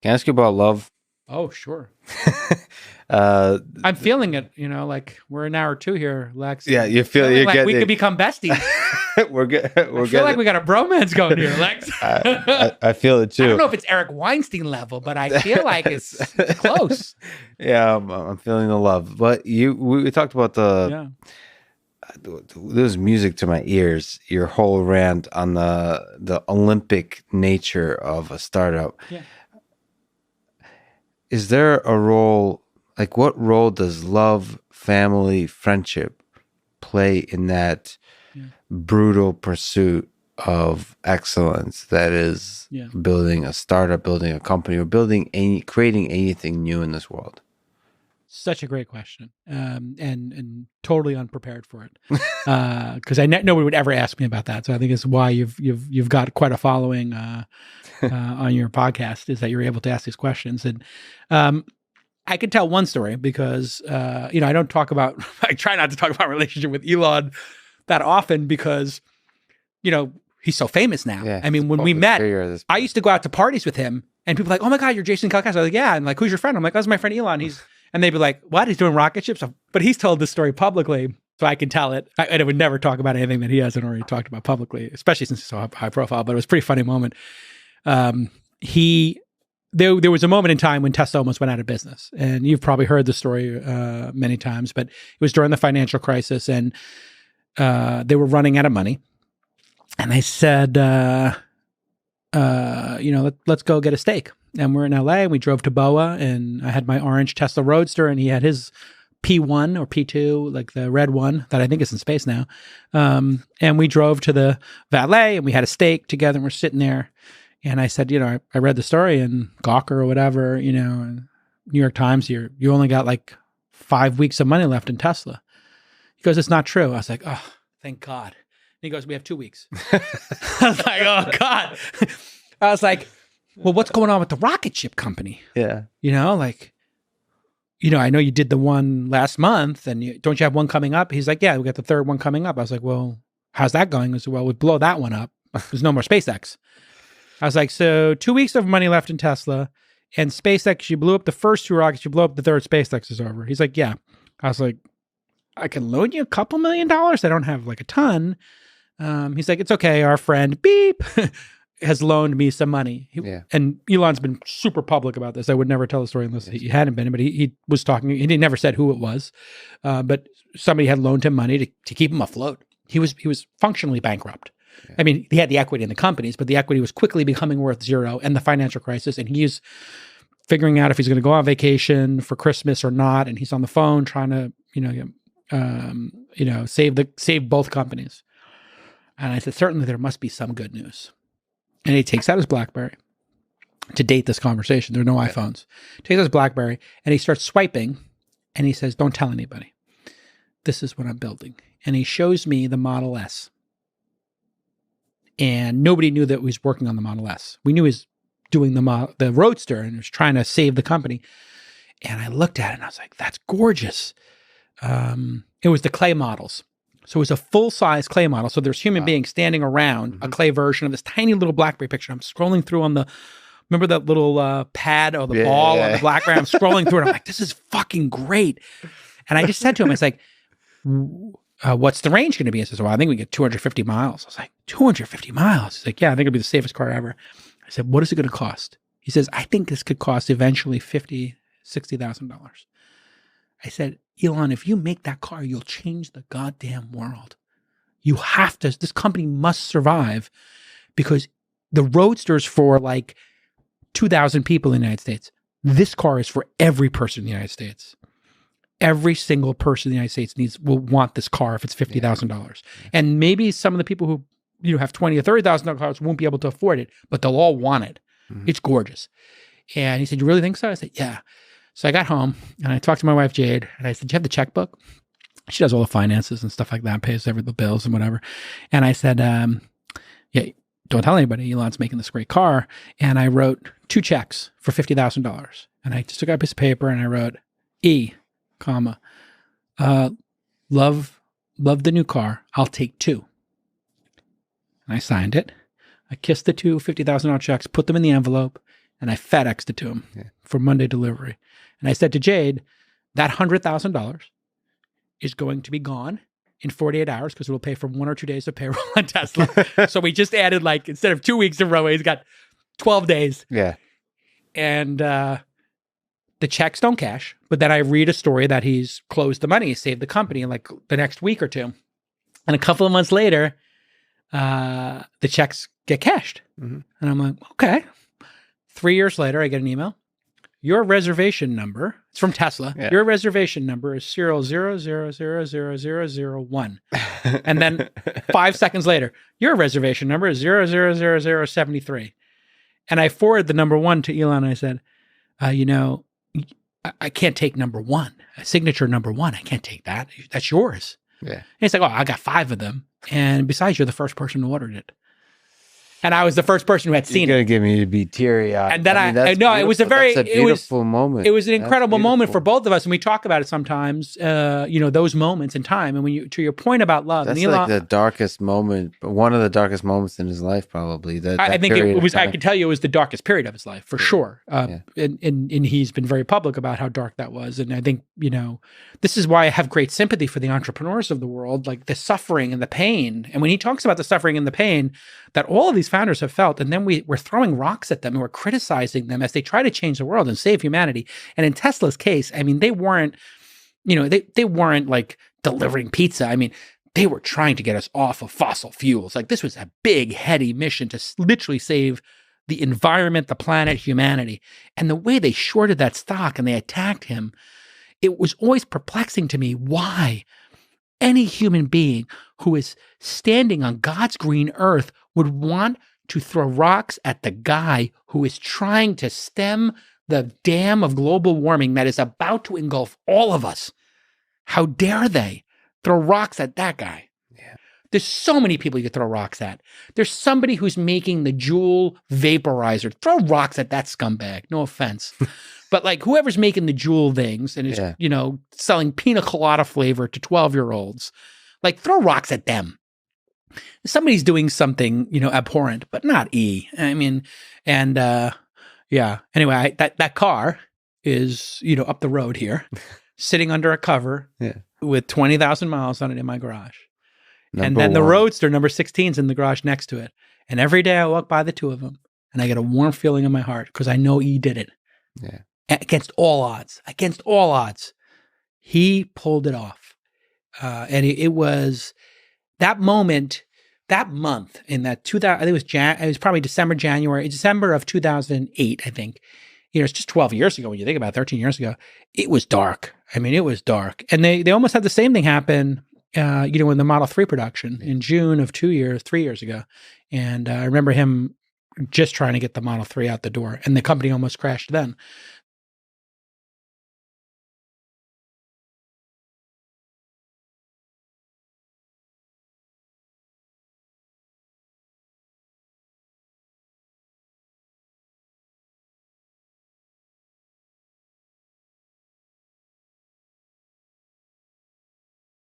Can I ask you about love? Oh, sure. uh, I'm feeling it, like we're an hour or two here, Lex. yeah, you feel you're like getting. we could become besties. we're good. I feel like we got a bromance going here, Lex. I feel it too. I don't know if it's Eric Weinstein level, but I feel like it's close. Yeah, I'm feeling the love. But we talked about there's music to my ears. Your whole rant on the Olympic nature of a startup. Yeah. Is there a role? Like, what role does love, family, friendship play in that brutal pursuit of excellence that is building a startup, building a company, or creating anything new in this world? Such a great question, and totally unprepared for it, because nobody would ever ask me about that. So I think it's why you've got quite a following on your podcast, is that you're able to ask these questions. And I can tell one story because I don't talk about. I try not to talk about relationship with Elon that often because he's so famous now. Yeah, I mean, when we met, I used to go out to parties with him, and people were like, "Oh my God, you're Jason Calacanis." I was like, "Yeah," and like, "Who's your friend?" I'm like, "That's my friend Elon." And they'd be like, "What? He's doing rocket ships?" But he's told this story publicly, so I can tell it. I would never talk about anything that he hasn't already talked about publicly, especially since he's so high profile. But it was a pretty funny moment. There was a moment in time when Tesla almost went out of business, and you've probably heard the story many times. But it was during the financial crisis, and they were running out of money. And I said, let's go get a steak. And we're in LA, and we drove to Boa, and I had my orange Tesla Roadster, and he had his P1 or P2, like the red one that I think is in space now. And we drove to the valet, and we had a steak together, and we're sitting there. And I said, I read the story in Gawker or whatever, and New York Times, you only got like 5 weeks of money left in Tesla. He goes, "It's not true." I was like, "Oh, thank God." And he goes, "We have 2 weeks." I was like, "Oh God." I was like, "Well, what's going on with the rocket ship company?" Yeah. I know you did the one last month, and don't you have one coming up? He's like, "Yeah, we got the third one coming up." I was like, "Well, how's that going?" He said, "Well, we blow that one up. There's no more SpaceX." I was like, "So 2 weeks of money left in Tesla, and SpaceX, you blew up the first 2 rockets, you blew up the third, SpaceX is over." He's like, "Yeah." I was like, "I can loan you a couple $1 million. I don't have like a ton." He's like, "It's okay. Our friend beep has loaned me some money." And Elon's been super public about this. I would never tell the story unless he hadn't been, but he was talking. He never said who it was, but somebody had loaned him money to keep him afloat. He was functionally bankrupt. Yeah. I mean, he had the equity in the companies, but the equity was quickly becoming worth zero, and the financial crisis. And he's figuring out if he's going to go on vacation for Christmas or not. And he's on the phone trying to, save both companies. And I said, "Certainly there must be some good news." And he takes out his BlackBerry to date this conversation. There are no iPhones. Takes out his BlackBerry and he starts swiping, and he says, "Don't tell anybody. This is what I'm building." And he shows me the Model S. And nobody knew that he was working on the Model S. We knew he was doing the Roadster and was trying to save the company. And I looked at it and I was like, "That's gorgeous." It was the clay models. So it was a full-size clay model. So there's human beings standing around a clay version of this tiny little BlackBerry picture. I'm scrolling through remember that little pad or the ball on the BlackBerry? I'm scrolling through it. I'm like, "This is fucking great." And I just said to him, I was like, "What's the range going to be?" He says, "Well, I think we get 250 miles. I was like, 250 miles? He's like, "Yeah, I think it'll be the safest car ever." I said, "What is it going to cost?" He says, "I think this could cost eventually $50,000, $60,000. I said, "Elon, if you make that car, you'll change the goddamn world. You have to. This company must survive, because the Roadster's for like 2,000 people in the United States. This car is for every person in the United States. Every single person in the United States will want this car if it's $50,000. And maybe some of the people who have $20,000 or $30,000 cars won't be able to afford it, but they'll all want it. Mm-hmm. It's gorgeous." And he said, "You really think so?" I said, "Yeah." So I got home and I talked to my wife, Jade, and I said, "Do you have the checkbook?" She does all the finances and stuff like that, pays every the bills and whatever. And I said, "Yeah, don't tell anybody Elon's making this great car." And I wrote 2 checks for $50,000. And I just took out a piece of paper and I wrote, "E, comma, love the new car. I'll take 2. And I signed it. I kissed the 2 $50,000 checks, put them in the envelope, and I FedExed it to him for Monday delivery. And I said to Jade, that $100,000 is going to be gone in 48 hours because it will pay for 1 or 2 days of payroll on Tesla. So we just added, like, instead of 2 weeks in a row, he's got 12 days. Yeah. And the checks don't cash. But then I read a story that he's closed the money, he saved the company in like the next week or two. And a couple of months later, the checks get cashed. And I'm like, okay. 3 years later, I get an email. Your reservation number, it's from Tesla. Yeah. Your reservation number is 000000001. And then 5 seconds later, your reservation number is 0000073. And I forwarded the number 1 to Elon. And I said, you know, I can't take number 1, signature number 1. I can't take that. That's yours. Yeah. And he's like, oh, I got 5 of them. And besides, you're the first person who ordered it. And I was the first person who had seen it. You're going to get me to be teary-eyed. And then it was a beautiful moment. It was an incredible moment for both of us. And we talk about it sometimes, you know, those moments in time. And when you, to your point about love. That's and Elon, like the darkest moment, one of the darkest moments in his life, probably. I think it was, I can tell you it was the darkest period of his life, for sure. And he's been very public about how dark that was. And I think, you know, this is why I have great sympathy for the entrepreneurs of the world, like the suffering and the pain. And when he talks about the suffering and the pain that all of these founders have felt, and then we're throwing rocks at them and we're criticizing them as they try to change the world and save humanity. And in Tesla's case, I mean, they weren't, you know, they weren't like delivering pizza. I mean, they were trying to get us off of fossil fuels. Like, this was a big, heady mission to literally save the environment, the planet, humanity. And the way they shorted that stock and they attacked him, it was always perplexing to me why any human being who is standing on God's green earth would want to throw rocks at the guy who is trying to stem the dam of global warming that is about to engulf all of us. How dare they throw rocks at that guy? Yeah. There's so many people you could throw rocks at. There's somebody who's making the Juul vaporizer. Throw rocks at that scumbag. No offense. But like, whoever's making the Juul things and is, you know, selling pina colada flavor to 12-year-olds, like, throw rocks at them. Somebody's doing something, you know, abhorrent, but not E. I mean, and yeah. Anyway, that car is, you know, up the road here, sitting under a cover with 20,000 miles on it in my garage. And then the Roadster number 16 is in the garage next to it. And every day I walk by the two of them and I get a warm feeling in my heart because I know E did it. Yeah. Against all odds. Against all odds. He pulled it off. And it was that moment, that month in that 2000, I think it was probably December of 2008, I think. You know, it's just 12 years ago when you think about it, 13 years ago. It was dark. I mean, it was dark. And they almost had the same thing happen, you know, in the Model 3 production in June of 3 years ago. And I remember him just trying to get the Model 3 out the door, and the company almost crashed then.